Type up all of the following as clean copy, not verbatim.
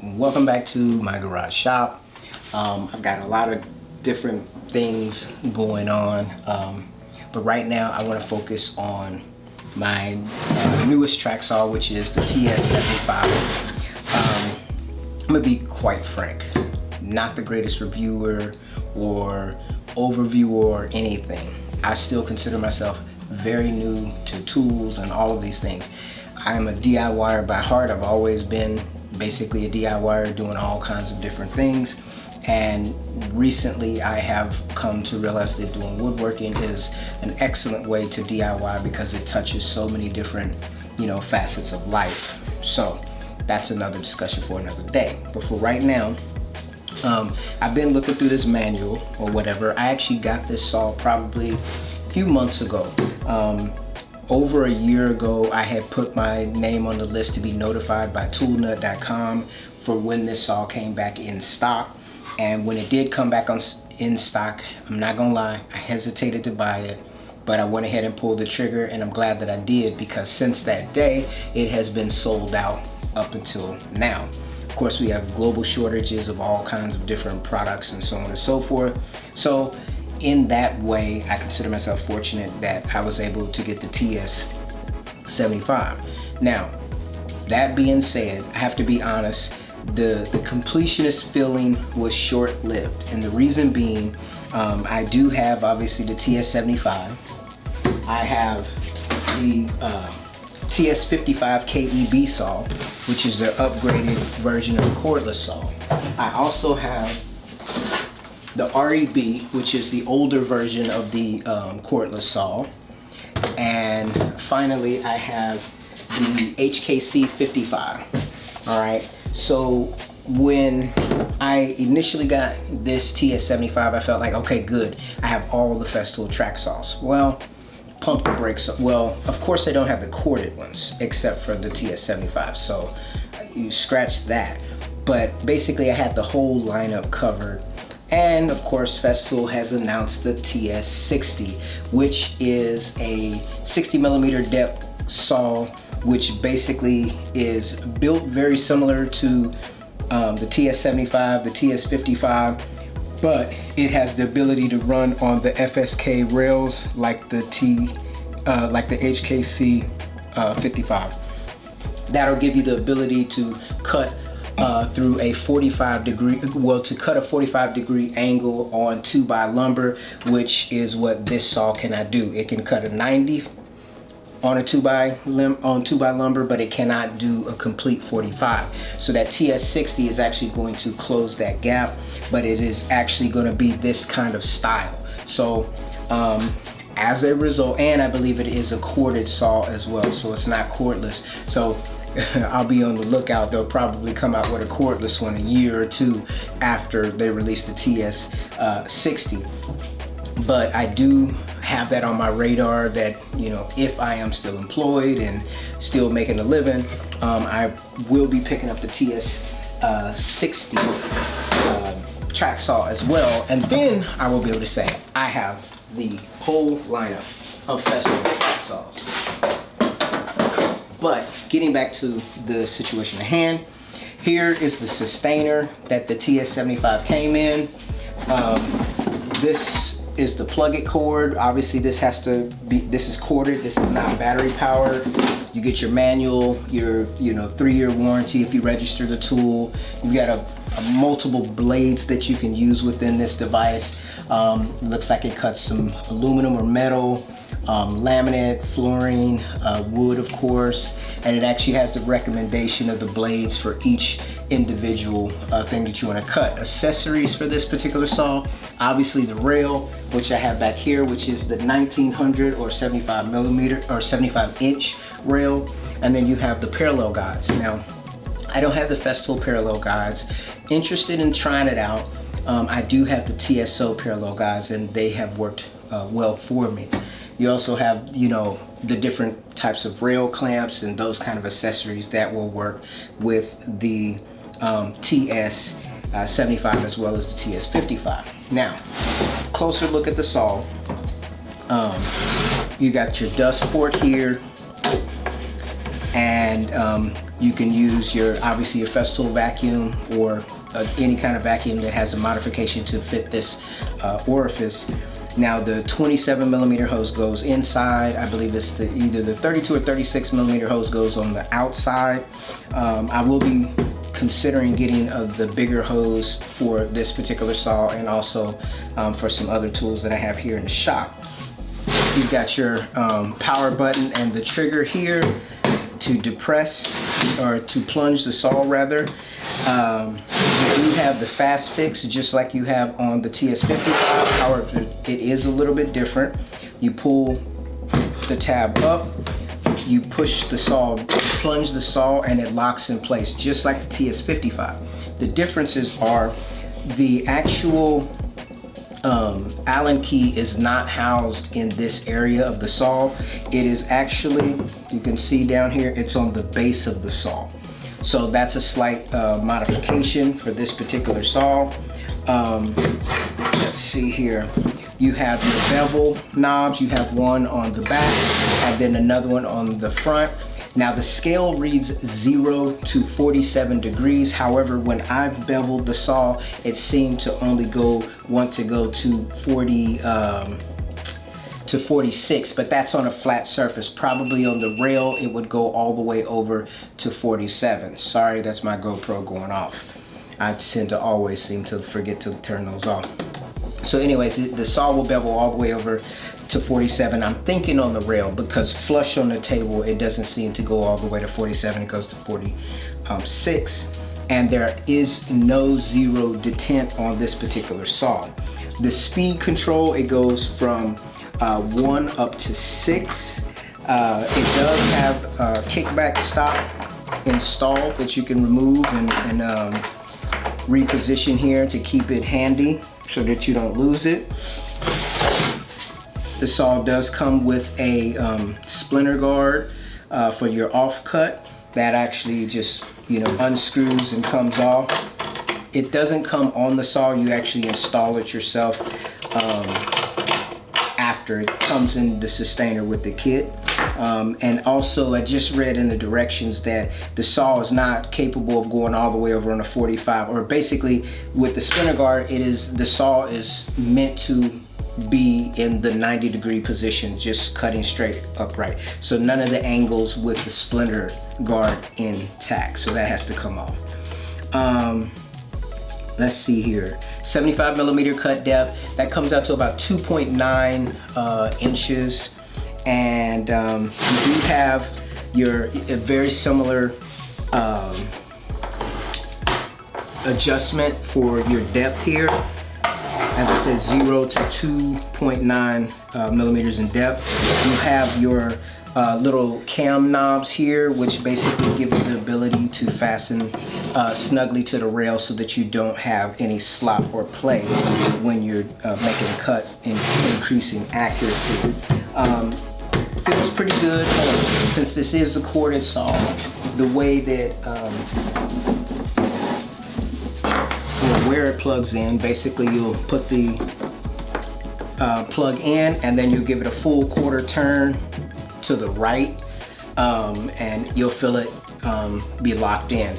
Welcome back to my garage shop. I've got a lot of different things going on, but right now I want to focus on my newest track saw, which is the TS75. I'm gonna be quite frank, not the greatest reviewer or overviewer or anything. I still consider myself very new to tools and all of these things. I'm a DIYer by heart. I've always been basically a DIYer doing all kinds of different things, and recently I have come to realize that doing woodworking is an excellent way to DIY because it touches so many different, facets of life. So that's another discussion for another day. But for right now, I've been looking through this manual or whatever. I actually got this saw probably a few months ago. Over a year ago, I had put my name on the list to be notified by toolnut.com for when this saw came back in stock. And when it did come back in stock, I'm not gonna lie, I hesitated to buy it, but I went ahead and pulled the trigger, and I'm glad that I did, because since that day, it has been sold out up until now. Of course, we have global shortages of all kinds of different products and so on and so forth. So in that way, I consider myself fortunate that I was able to get the TS75. Now, that being said, I have to be honest, the completionist feeling was short-lived. And the reason being, I do have obviously the TS75. I have the TS55 KEB saw, which is the upgraded version of the cordless saw. I also have the REB, which is the older version of the cordless saw. And finally, I have the HKC 55. All right, so when I initially got this TS75, I felt like, okay, good, I have all the Festool track saws. Well, pump the brakes. Well, of course they don't have the corded ones except for the TS75, so you scratch that. But basically I had the whole lineup covered. And of course, Festool has announced the TS60, which is a 60mm depth saw, which basically is built very similar to the TS75, the TS55, but it has the ability to run on the FSK rails like the HKC 55. That'll give you the ability to cut through a 45-degree, to cut a 45-degree angle on 2x lumber, which is what this saw cannot do. It can cut a 90 on a 2x lumber, but it cannot do a complete 45. So that TS60 is actually going to close that gap, but it is actually going to be this kind of style. So as a result, and I believe it is a corded saw as well, so it's not cordless. So I'll be on the lookout. They'll probably come out with a cordless one a year or two after they release the TS60. But I do have that on my radar that, if I am still employed and still making a living, I will be picking up the TS60 track saw as well. And then I will be able to say I have the whole lineup of Festool track saws. But getting back to the situation at hand, here is the sustainer that the TS75 came in. This is the plug-it cord. Obviously this is corded, this is not battery powered. You get your manual, your 3-year warranty if you register the tool. You've got a multiple blades that you can use within this device. Looks like it cuts some aluminum or metal, laminate, fluorine, wood of course, and it actually has the recommendation of the blades for each individual thing that you want to cut. Accessories for this particular saw, obviously the rail, which I have back here, which is the 1900 or 75mm or 75-inch rail, and then you have the parallel guides. Now, I don't have the Festool parallel guides. Interested in trying it out. I do have the TSO parallel guides, and they have worked well for me. You also have, the different types of rail clamps and those kind of accessories that will work with the TS75 as well as the TS55. Now, closer look at the saw. You got your dust port here, and and you can use obviously your Festool vacuum or any kind of vacuum that has a modification to fit this orifice. Now the 27 millimeter hose goes inside. I believe it's either the 32 or 36 millimeter hose goes on the outside. I will be considering getting the bigger hose for this particular saw, and also for some other tools that I have here in the shop. You've got your power button and the trigger here to depress or to plunge the saw rather. You do have the fast fix just like you have on the TS75. However, it is a little bit different. You pull the tab up, you push the saw, plunge the saw, and it locks in place just like the TS55. The differences are the actual Allen key is not housed in this area of the saw. It is actually, you can see down here, it's on the base of the saw. So that's a slight modification for this particular saw. Let's see here. You have your bevel knobs. You have one on the back and then another one on the front. Now the scale reads 0 to 47 degrees. However, when I've beveled the saw, it seemed to only want to go to 46, but that's on a flat surface. Probably on the rail, it would go all the way over to 47. Sorry, that's my GoPro going off. I tend to always seem to forget to turn those off. So anyways, the saw will bevel all the way over to 47. I'm thinking on the rail, because flush on the table, it doesn't seem to go all the way to 47. It goes to 46. And there is no zero detent on this particular saw. The speed control, it goes from 1 up to 6. It does have a kickback stop installed that you can remove and reposition here to keep it handy so that you don't lose it. The saw does come with a splinter guard for your offcut that actually just unscrews and comes off. It doesn't come on the saw, you actually install it yourself after it comes in the sustainer with the kit. And also I just read in the directions that the saw is not capable of going all the way over on a 45, or basically with the splinter guard, the saw is meant to be in the 90-degree position, just cutting straight upright. So none of the angles with the splinter guard intact, so that has to come off. Let's see here, 75 millimeter cut depth, that comes out to about 2.9 inches. And you do have a very similar adjustment for your depth here. As I said, 0 to 2.9 millimeters in depth. You have your little cam knobs here, which basically give you the ability to fasten snugly to the rail so that you don't have any slop or play when you're making a cut and increasing accuracy. Feels pretty good. Since this is a corded saw, the way that where it plugs in, basically you'll put the plug in and then you'll give it a full quarter turn to the right, and you'll feel it be locked in.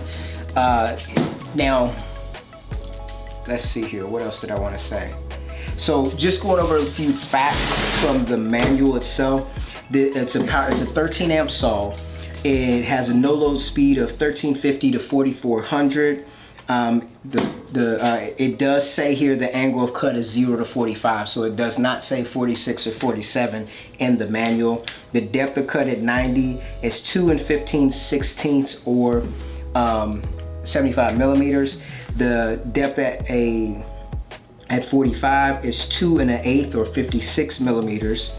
Now, let's see here, what else did I want to say? So just going over a few facts from the manual itself. It's a 13 amp saw. It has a no load speed of 1350 to 4400. It does say here the angle of cut is 0 to 45, so it does not say 46 or 47 in the manual. The depth of cut at 90 is 2 15/16 or 75 millimeters. The depth at 45 is 2 1/8 or 56 millimeters.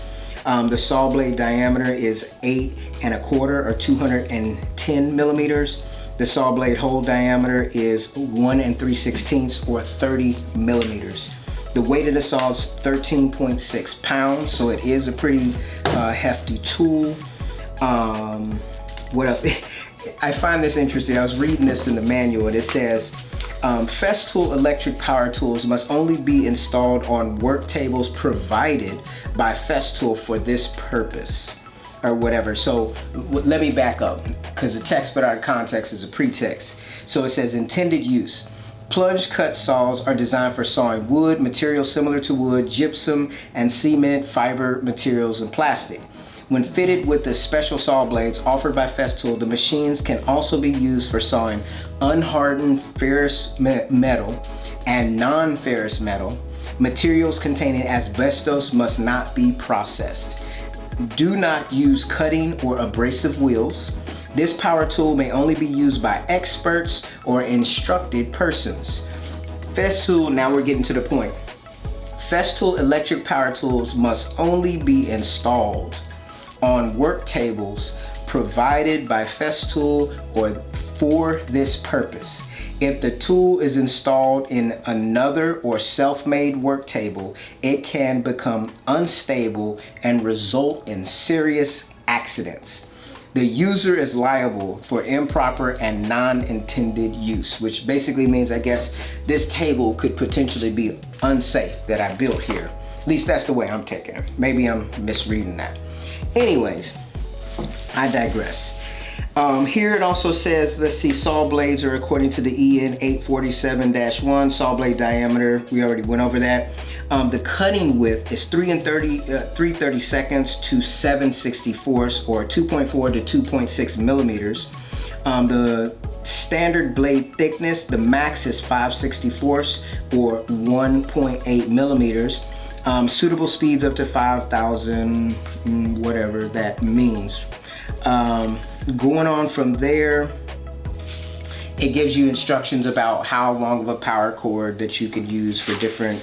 The saw blade diameter is 8 1/4 or 210 millimeters. The saw blade hole diameter is 1 3/16 or 30 millimeters. The weight of the saw is 13.6 pounds, so it is a pretty hefty tool. What else? I find this interesting. I was reading this in the manual and it says, Festool electric power tools must only be installed on work tables provided by Festool for this purpose. or whatever. So let me back up, because the text put out of context is a pretext. So it says intended use. Plunge cut saws are designed for sawing wood, materials similar to wood, gypsum, and cement, fiber materials, and plastic. When fitted with the special saw blades offered by Festool, the machines can also be used for sawing unhardened ferrous metal and non-ferrous metal. Materials containing asbestos must not be processed. Do not use cutting or abrasive wheels. This power tool may only be used by experts or instructed persons. Festool, now we're getting to the point. Festool electric power tools must only be installed on work tables provided by Festool or for this purpose. If the tool is installed in another or self-made work table, it can become unstable and result in serious accidents. The user is liable for improper and non-intended use, which basically means, I guess, this table could potentially be unsafe that I built here. At least that's the way I'm taking it. Maybe I'm misreading that. Anyways, I digress. Here it also says, let's see, saw blades are according to the EN 847-1, saw blade diameter, we already went over that. The cutting width is 330 seconds to 7/64 or 2.4 to 2.6 millimeters. The standard blade thickness, the max is 5/64 or 1.8 millimeters. Suitable speeds up to 5,000, whatever that means. Going on from there, it gives you instructions about how long of a power cord that you could use for different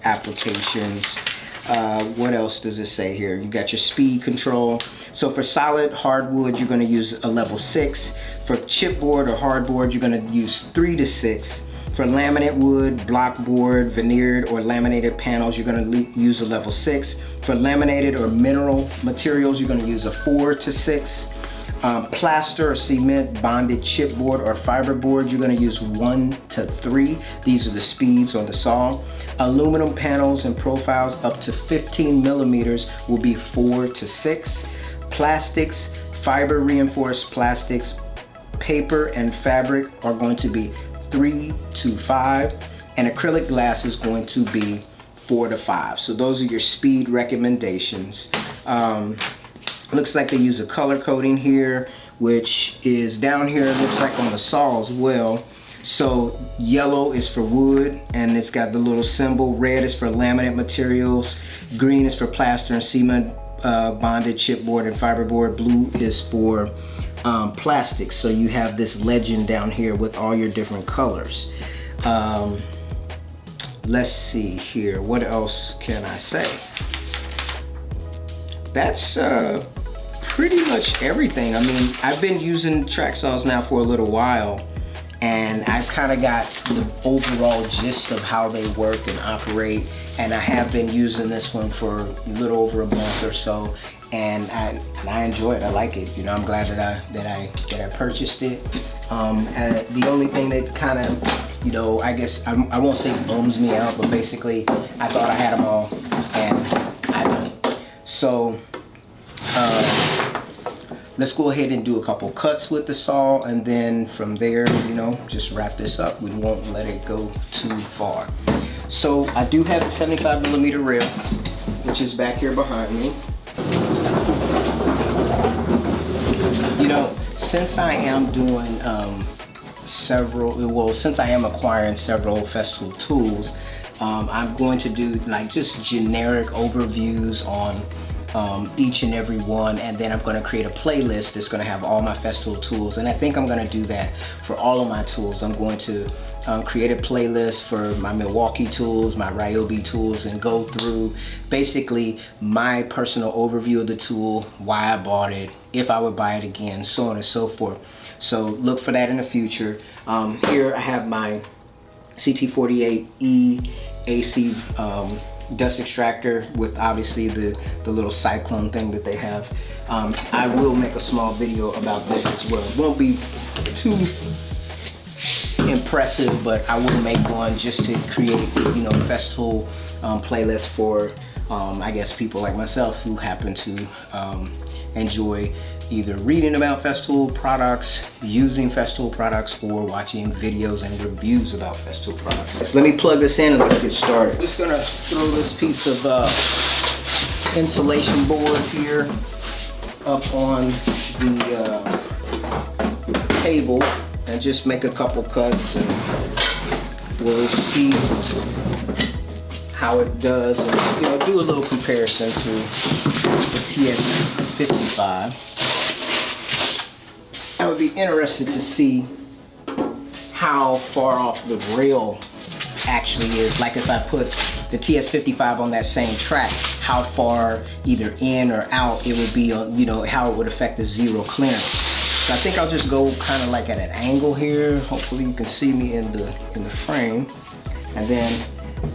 applications. What else does it say here? You got your speed control. So for solid hardwood, you're going to use a level 6. For chipboard or hardboard, you're going to use 3 to 6. For laminate wood, block board, veneered or laminated panels, you're going to use a level 6. For laminated or mineral materials, you're going to use a 4 to 6. Plaster or cement, bonded chipboard or fiberboard, you're going to use 1 to 3. These are the speeds on the saw. Aluminum panels and profiles up to 15 millimeters will be 4 to 6. Plastics, fiber reinforced plastics, paper and fabric are going to be 3 to 5, and acrylic glass is going to be 4 to 5. So those are your speed recommendations. Looks like they use a color coding here, which is down here, it looks like on the saw as well. So yellow is for wood, and it's got the little symbol. Red is for laminate materials. Green is for plaster and cement, bonded chipboard and fiberboard. Blue is for plastics. So you have this legend down here with all your different colors. Let's see here, what else can I say? That's pretty much everything. I mean, I've been using track saws now for a little while, and I've kind of got the overall gist of how they work and operate, and I have been using this one for a little over a month or so, and I enjoy it. I like it. You know, I'm glad that I purchased it. The only thing that kind of, you know, I guess I won't say bums me out, but basically I thought I had them all, and I don't. So let's go ahead and do a couple cuts with the saw, and then from there, you know, just wrap this up. We won't let it go too far. So I do have the 75mm rail, which is back here behind me. You know, since I am doing since I am acquiring several Festool tools, I'm going to do like just generic overviews on each and every one, and then I'm going to create a playlist that's going to have all my Festool tools, and I think I'm going to do that for all of my tools. I'm going to create a playlist for my Milwaukee tools, my Ryobi tools, and go through basically my personal overview of the tool, why I bought it, if I would buy it again, so on and so forth. So look for that in the future. Here I have my CT48E AC dust extractor with obviously the little cyclone thing that they have. I will make a small video about this as well. It won't be too impressive, but I will make one just to create, you know, Festool playlist for I guess people like myself who happen to enjoy either reading about Festool products, using Festool products, or watching videos and reviews about Festool products. So let me plug this in and let's get started. I'm just gonna throw this piece of insulation board here up on the table and just make a couple cuts, and we'll see how it does, and do a little comparison to the TS75. I would be interested to see how far off the rail actually is. Like if I put the TS55 on that same track, how far either in or out it would be on, how it would affect the zero clearance. So I think I'll just go kind of like at an angle here. Hopefully you can see me in the frame. And then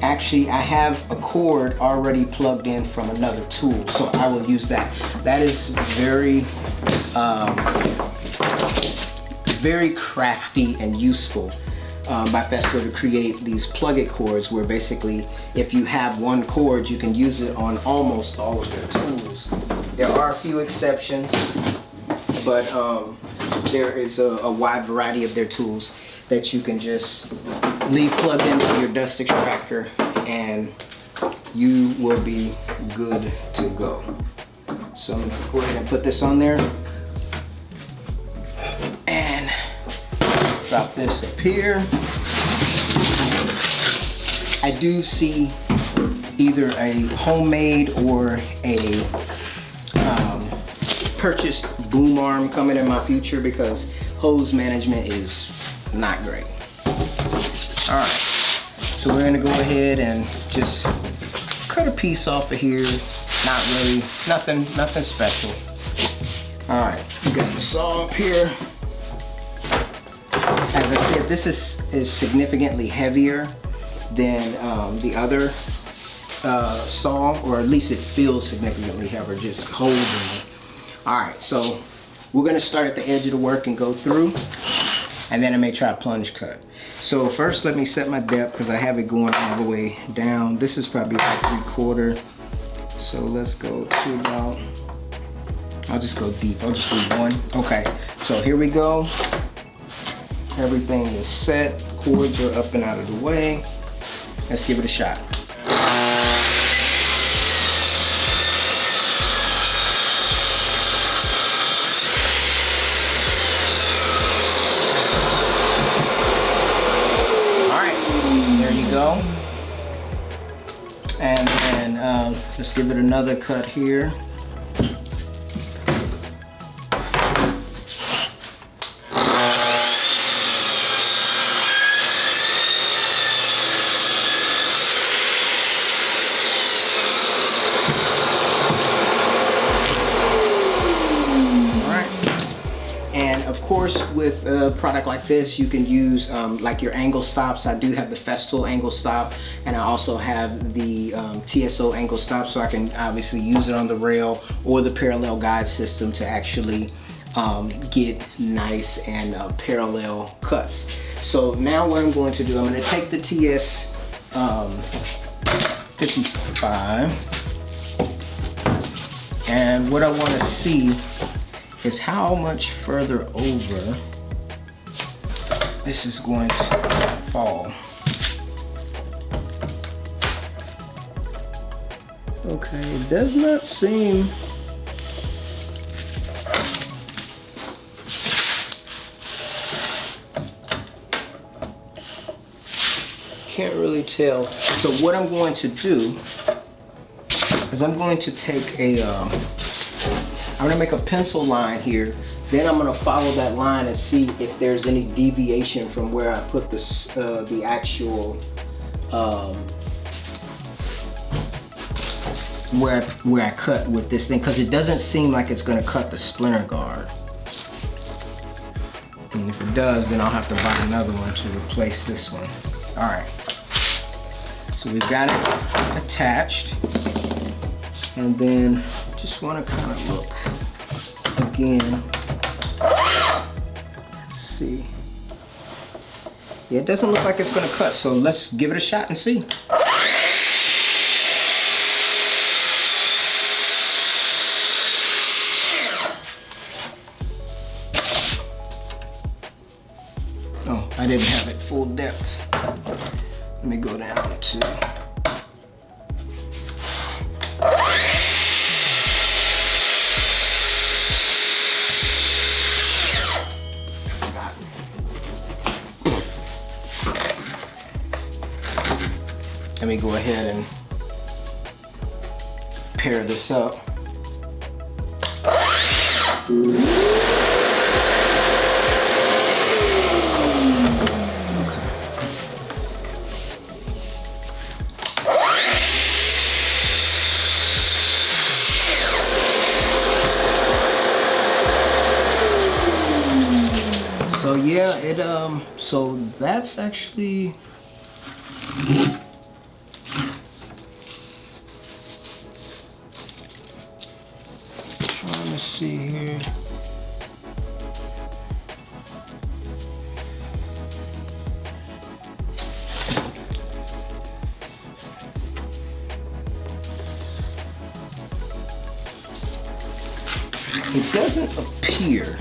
actually I have a cord already plugged in from another tool, so I will use that. That is very very crafty and useful by Festool to create these plug-it cords, where basically if you have one cord you can use it on almost all of their tools. There are a few exceptions, but there is a wide variety of their tools that you can just leave plugged into your dust extractor and you will be good to go. So I'm gonna go ahead and put this on there and drop this up here. I do see either a homemade or a purchased boom arm coming in my future, because hose management is not great. All right, so we're gonna go ahead and just cut a piece off of here. Not really, nothing special. All right, we got the saw up here. As I said, this is significantly heavier than the other saw, or at least it feels significantly heavier just holding it. All right, so we're gonna start at the edge of the work and go through, and then I may try a plunge cut. So first let me set my depth, because I have it going all the way down. This is probably about 3/4. So let's go to about, I'll just go deep, I'll just do 1. Okay, so here we go. Everything is set, cords are up and out of the way. Let's give it a shot. Go, and then let's give it another cut here. With a product like this, you can use like your angle stops. I do have the Festool angle stop, and I also have the TSO angle stop, so I can obviously use it on the rail or the parallel guide system to actually get nice and parallel cuts. So now what I'm going to do, I'm going to take the TS75, and what I want to see is how much further over this is going to fall. Okay, it does not seem, can't really tell. So what I'm going to do is I'm going to take a I'm gonna make a pencil line here. Then I'm gonna follow that line and see if there's any deviation from where I put this, the actual, where I cut with this thing, because it doesn't seem like it's gonna cut the splinter guard. And if it does, then I'll have to buy another one to replace this one. All right. So we've got it attached, and then just want to kind of look again. Let's see. Yeah, it doesn't look like it's going to cut, so let's give it a shot and see. didn't have it full depth. Let me go down to. Let me go ahead and pair this up. So yeah, so that's actually trying to see here. It doesn't appear,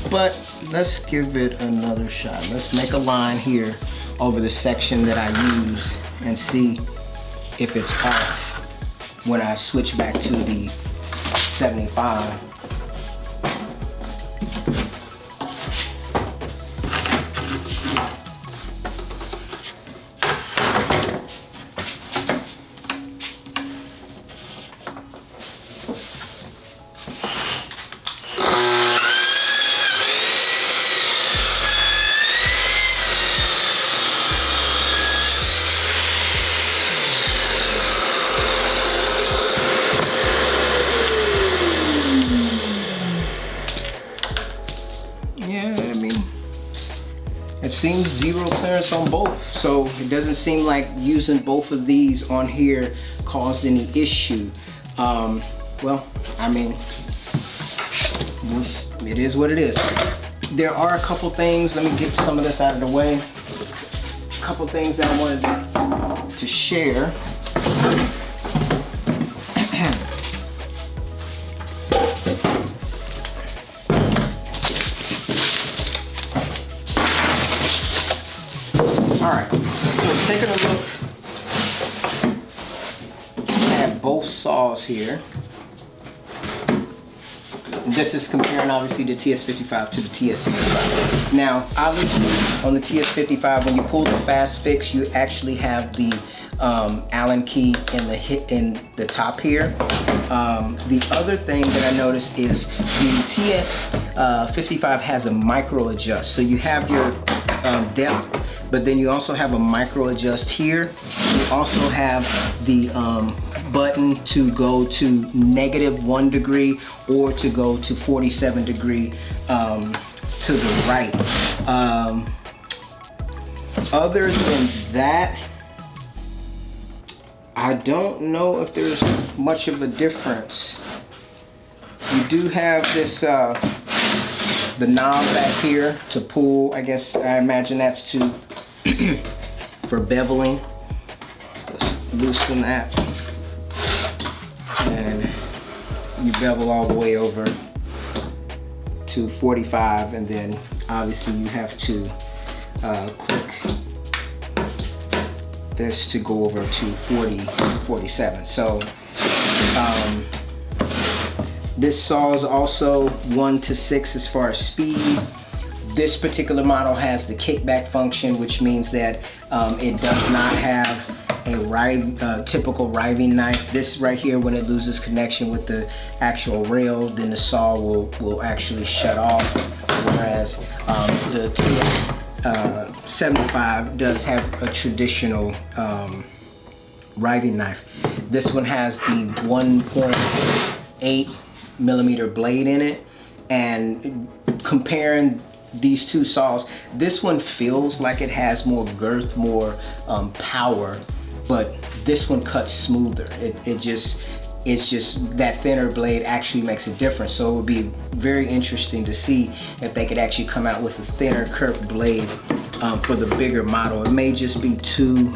but let's give it another shot. Let's make a line here over the section that I use and see if it's off when I switch back to the 75. It seems zero clearance on both, so it doesn't seem like using both of these on here caused any issue. Well, I mean, it is what it is. There are a couple things, let me get some of this out of the way. A couple things that I wanted to share. Alright, so taking a look at both saws here. This is comparing obviously the TS55 to the TS75. Now, obviously on the TS55, when you pull the fast fix, you actually have the Allen key in the top here. The other thing that I noticed is the TS55 has a micro adjust. So you have your depth, but then you also have a micro adjust here. You also have the button to go to -1 degree or to go to 47 degree to the right. Other than that, I don't know if there's much of a difference. You do have this the knob back here to pull. I guess I imagine that's to for beveling. Let's loosen that, and you bevel all the way over to 45, and then obviously you have to click this to go over to 47. So this saw is also 1 to 6 as far as speed. This particular model has the kickback function, which means that it does not have a typical riving knife. This right here, when it loses connection with the actual rail, then the saw will actually shut off, whereas the TS75 does have a traditional riving knife. This one has the 1.8 millimeter blade in it, and comparing these two saws, this one feels like it has more girth, more power, but this one cuts smoother. It's just that thinner blade actually makes a difference. So it would be very interesting to see if they could actually come out with a thinner curved blade for the bigger model. It may just be too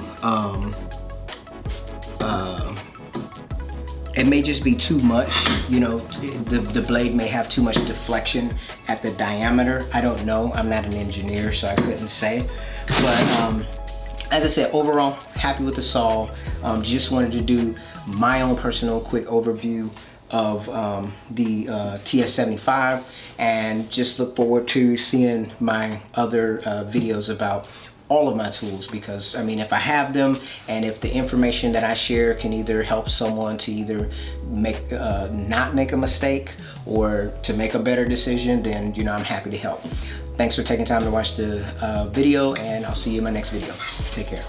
it may just be too much, you know, the blade may have too much deflection at the diameter. I don't know, I'm not an engineer, so I couldn't say. But as I said, overall, happy with the saw. Just wanted to do my own personal quick overview of the TS75, and just look forward to seeing my other videos about all of my tools, because I mean, if I have them and if the information that I share can either help someone to either make not make a mistake or to make a better decision, then you know, I'm happy to help. Thanks for taking time to watch the video, and I'll see you in my next video. Take care.